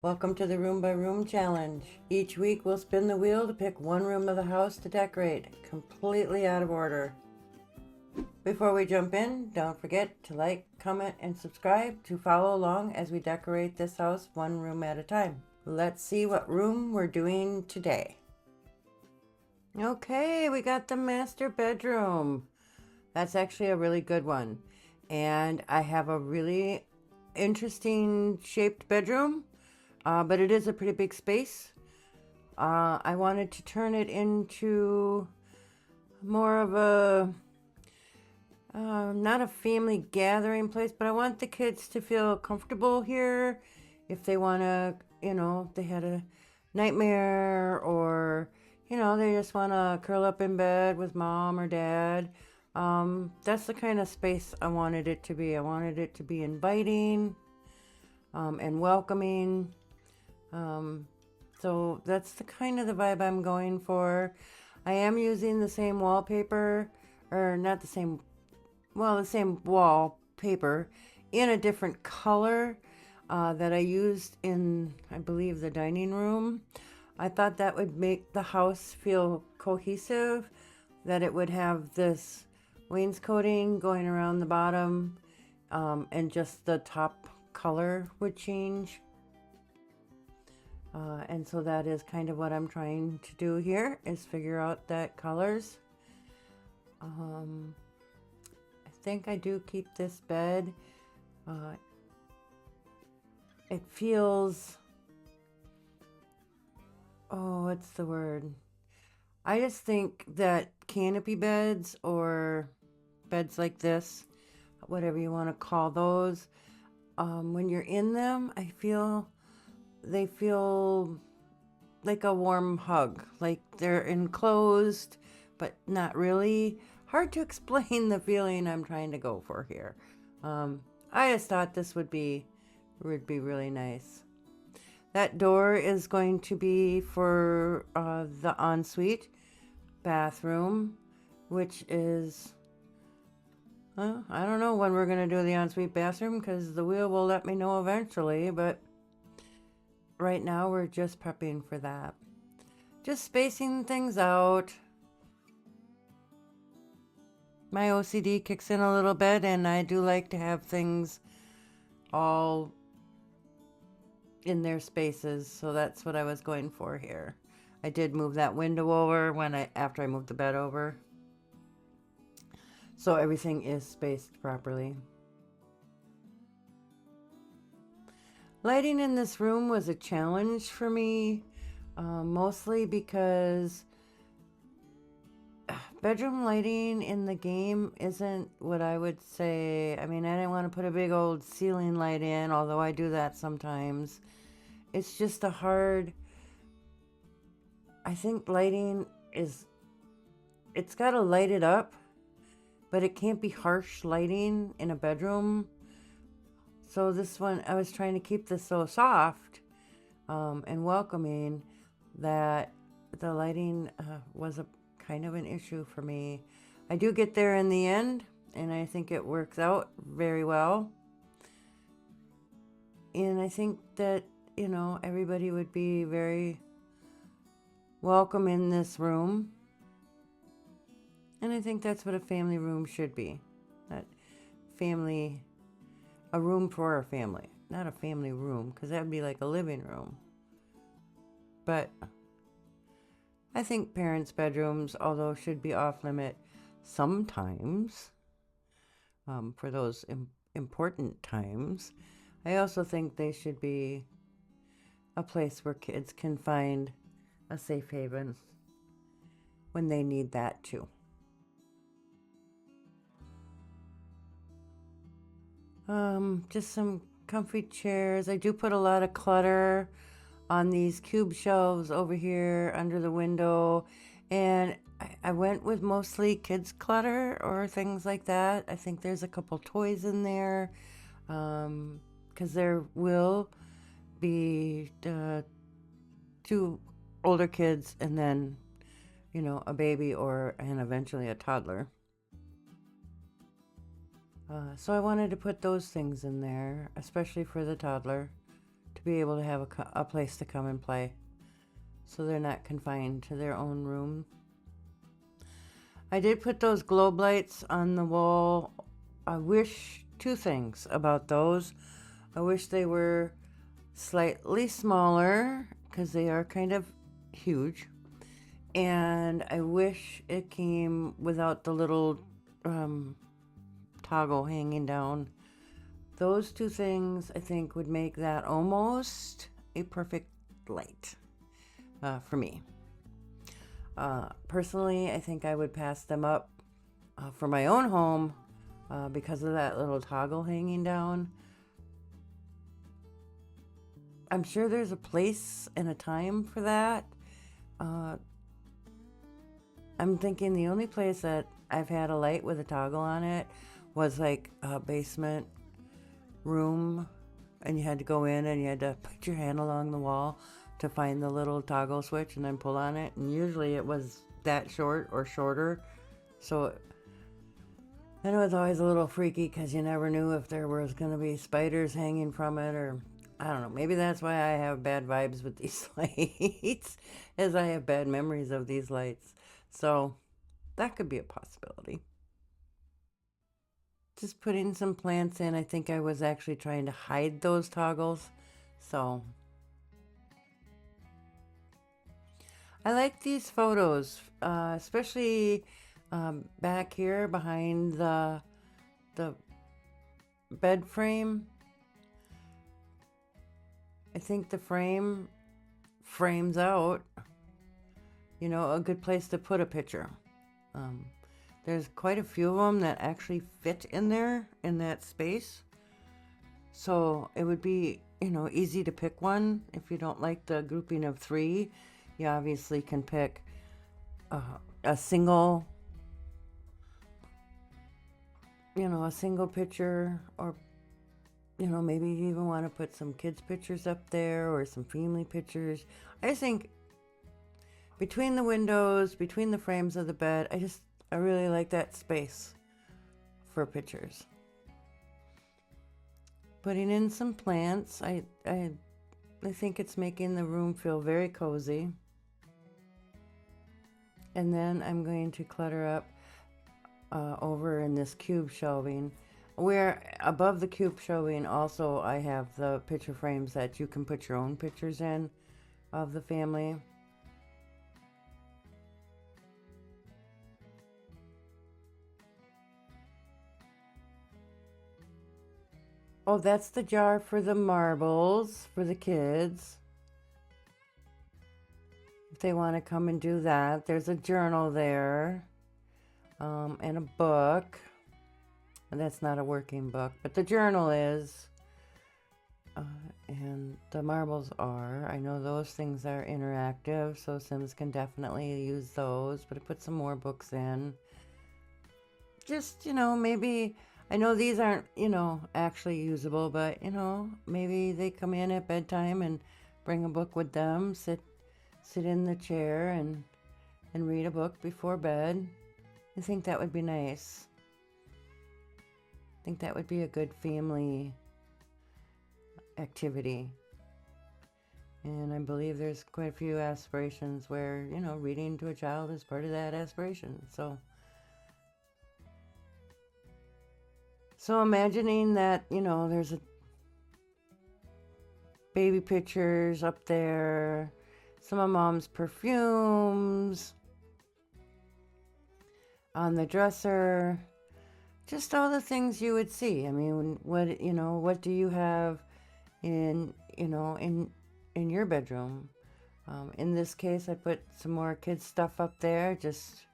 Welcome to the Room by Room Challenge. Each week we'll spin the wheel to pick one room of the house to decorate, completely out of order. Before we jump in, don't forget to like, comment, and subscribe to follow along as we decorate this house one room at a time. Let's see what room we're doing today. Okay, we got the master bedroom. That's actually a really good one. And I have a really interesting shaped bedroom, but it is a pretty big space. I wanted to turn it into more of a, not a family gathering place, but I want the kids to feel comfortable here. If they want to, they had a nightmare or, they just want to curl up in bed with mom or dad. That's the kind of space I wanted it to be. I wanted it to be inviting and welcoming. So that's the kind of the vibe I'm going for. I am using the same wallpaper, or not the same, well, the same wallpaper in a different color that I used in, I believe, the dining room. I thought that would make the house feel cohesive, that it would have this wainscoting going around the bottom, and just the top color would change. And so that is kind of what I'm trying to do here, is figure out that colors. I think I do keep this bed. It feels, oh, what's the word? I just think that canopy beds or beds like this, whatever you want to call those, when you're in them, they feel like a warm hug, like they're enclosed, but not really. Hard to explain the feeling I'm trying to go for here. I just thought this would be really nice. That door is going to be for the ensuite bathroom, which is, I don't know when we're going to do the ensuite bathroom because the wheel will let me know eventually, but right now we're just prepping for that. Just spacing things out. My OCD kicks in a little bit, and I do like to have things all in their spaces, so that's what I was going for here. I did move that window over after I moved the bed over, so everything is spaced properly. Lighting in this room was a challenge for me, mostly because bedroom lighting in the game isn't what I would say. I mean, I didn't want to put a big old ceiling light in, although I do that sometimes. It's just I think lighting it's got to light it up, but it can't be harsh lighting in a bedroom. So this one, I was trying to keep this so soft and welcoming that the lighting was a kind of an issue for me. I do get there in the end, and I think it works out very well. And I think that, everybody would be very welcome in this room. And I think that's what a family room should be. That family, a room for a family, not a family room, because that would be like a living room. But I think parents' bedrooms, although should be off limit sometimes, for those important times, I also think they should be a place where kids can find a safe haven when they need that too. Just some comfy chairs. I do put a lot of clutter on these cube shelves over here under the window, and I went with mostly kids clutter or things like that. I think there's a couple toys in there, because there will be two older kids and then, a baby and eventually a toddler. So I wanted to put those things in there, especially for the toddler. to be able to have a place to come and play, so they're not confined to their own room. I did put those globe lights on the wall. I wish two things about those. I wish they were slightly smaller because they are kind of huge. And I wish it came without the little toggle hanging down. Those two things I think would make that almost a perfect light for me. Personally, I think I would pass them up for my own home because of that little toggle hanging down. I'm sure there's a place and a time for that. I'm thinking the only place that I've had a light with a toggle on it was like a basement room, and you had to go in and you had to put your hand along the wall to find the little toggle switch and then pull on it, and usually it was that short or shorter, so and it was always a little freaky because you never knew if there was going to be spiders hanging from it, or I don't know, maybe that's why I have bad vibes with these lights, as I have bad memories of these lights. So that could be a possibility. Just putting some plants in. I think I was actually trying to hide those toggles. So I like these photos, especially back here behind the bed frame. I think the frame frames out, a good place to put a picture. There's quite a few of them that actually fit in there in that space. So it would be, easy to pick one. If you don't like the grouping of 3, you obviously can pick a single, a single picture, or, maybe you even want to put some kids' pictures up there or some family pictures. I think between the windows, between the frames of the bed, I really like that space for pictures. Putting in some plants, I think it's making the room feel very cozy. And then I'm going to clutter up over in this cube shelving, where above the cube shelving also I have the picture frames that you can put your own pictures in of the family. Oh, that's the jar for the marbles for the kids. If they want to come and do that, there's a journal there, and a book. And that's not a working book, but the journal is. And the marbles are. I know those things are interactive, so Sims can definitely use those, but I put some more books in. Just, maybe, I know these aren't, actually usable, but, maybe they come in at bedtime and bring a book with them, sit in the chair and read a book before bed. I think that would be nice. I think that would be a good family activity. And I believe there's quite a few aspirations where, reading to a child is part of that aspiration. So imagining that, there's a baby pictures up there, some of Mom's perfumes on the dresser, just all the things you would see. I mean, what do you have in your bedroom? In this case, I put some more kids stuff up there, just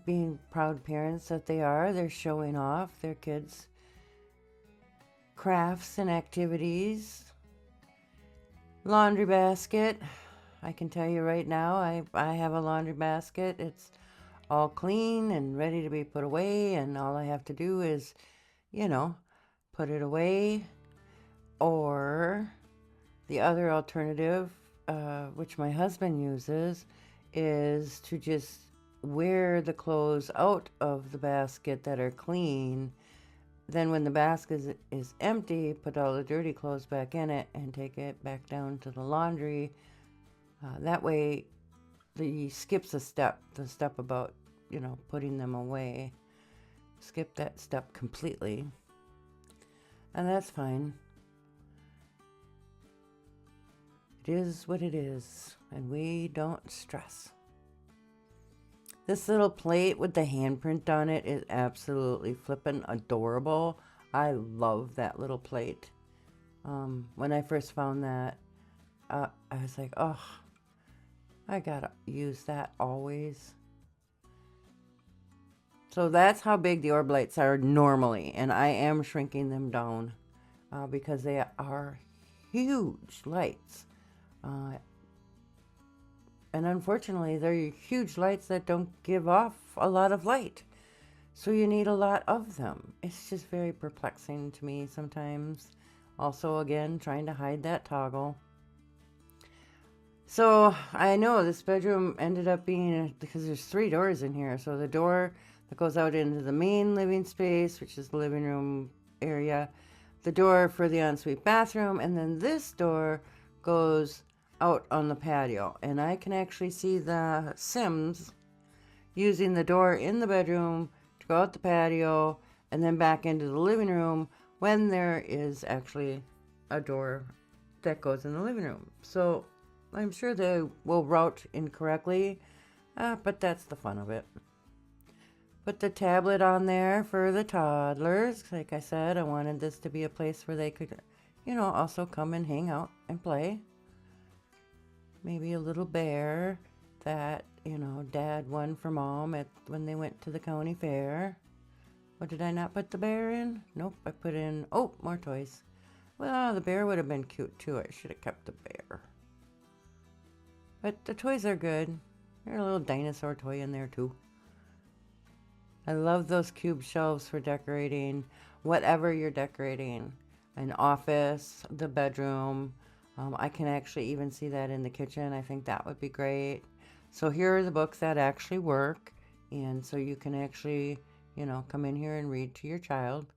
being proud parents that they are. They're showing off their kids' crafts and activities. Laundry basket. I can tell you right now, I have a laundry basket. It's all clean and ready to be put away, and all I have to do is, put it away. Or the other alternative, which my husband uses, is to just wear the clothes out of the basket that are clean then when the basket is empty, put all the dirty clothes back in it and take it back down to the laundry. That way, he skips a step, the step about, putting them away. Skip that step completely. And that's fine. It is what it is, and we don't stress. This little plate with the handprint on it is absolutely flippin' adorable. I love that little plate. When I first found that, I was like, oh, I gotta use that always. So that's how big the orb lights are normally, and I am shrinking them down because they are huge lights. And unfortunately, they're huge lights that don't give off a lot of light. So you need a lot of them. It's just very perplexing to me sometimes. Also, again, trying to hide that toggle. So I know this bedroom ended up being, because there's 3 doors in here. So the door that goes out into the main living space, which is the living room area, the door for the ensuite bathroom, and then this door goes out on the patio. And I can actually see the Sims using the door in the bedroom to go out the patio and then back into the living room when there is actually a door that goes in the living room. So I'm sure they will route incorrectly, but that's the fun of it. Put the tablet on there for the toddlers. Like I said, I wanted this to be a place where they could, also come and hang out and play. Maybe a little bear that, Dad won for Mom when they went to the county fair. What, did I not put the bear in? Nope, I put in, more toys. Well, the bear would have been cute too. I should have kept the bear. But the toys are good. There's a little dinosaur toy in there too. I love those cube shelves for decorating whatever you're decorating. An office, the bedroom. I can actually even see that in the kitchen. I think that would be great. So here are the books that actually work. And so you can actually, come in here and read to your child.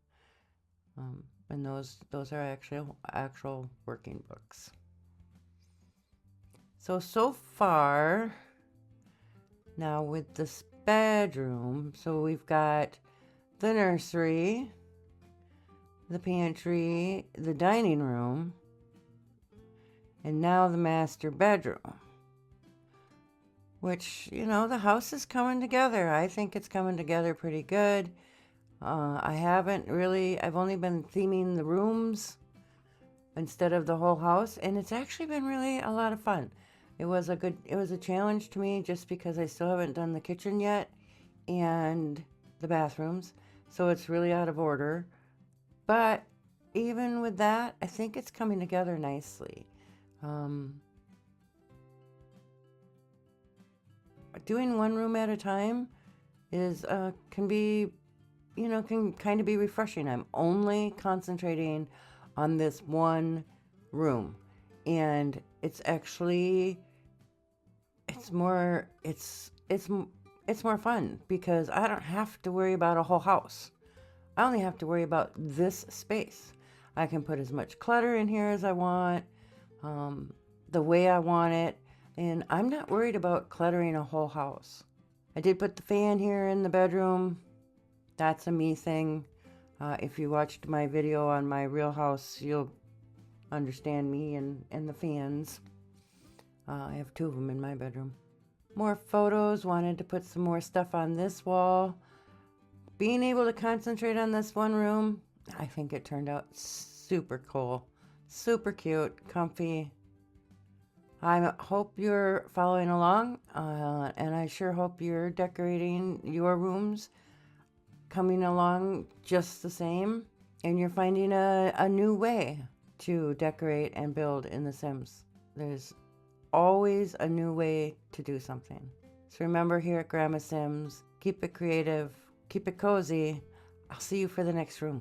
And those are actual working books. So far, now with this bedroom, so we've got the nursery, the pantry, the dining room, and now the master bedroom. Which, the house is coming together. I think it's coming together pretty good. I've only been theming the rooms instead of the whole house, and it's actually been really a lot of fun. It was a challenge to me just because I still haven't done the kitchen yet and the bathrooms, so it's really out of order. But even with that, I think it's coming together nicely. Doing one room at a time can kind of be refreshing. I'm only concentrating on this one room, and it's more fun because I don't have to worry about a whole house. I only have to worry about this space. I can put as much clutter in here as I want, the way I want it, and I'm not worried about cluttering a whole house. I did put the fan here in the bedroom. That's a me thing. If you watched my video on my real house, you'll understand me and the fans. I have 2 of them in my bedroom. More photos. Wanted to put some more stuff on this wall. Being able to concentrate on this one room, I think it turned out super cool. Super cute, comfy. I hope you're following along, and I sure hope you're decorating your rooms, coming along just the same, and you're finding a new way to decorate and build in The Sims. There's always a new way to do something. So remember, here at Grandma Sims, keep it creative, keep it cozy. I'll see you for the next room.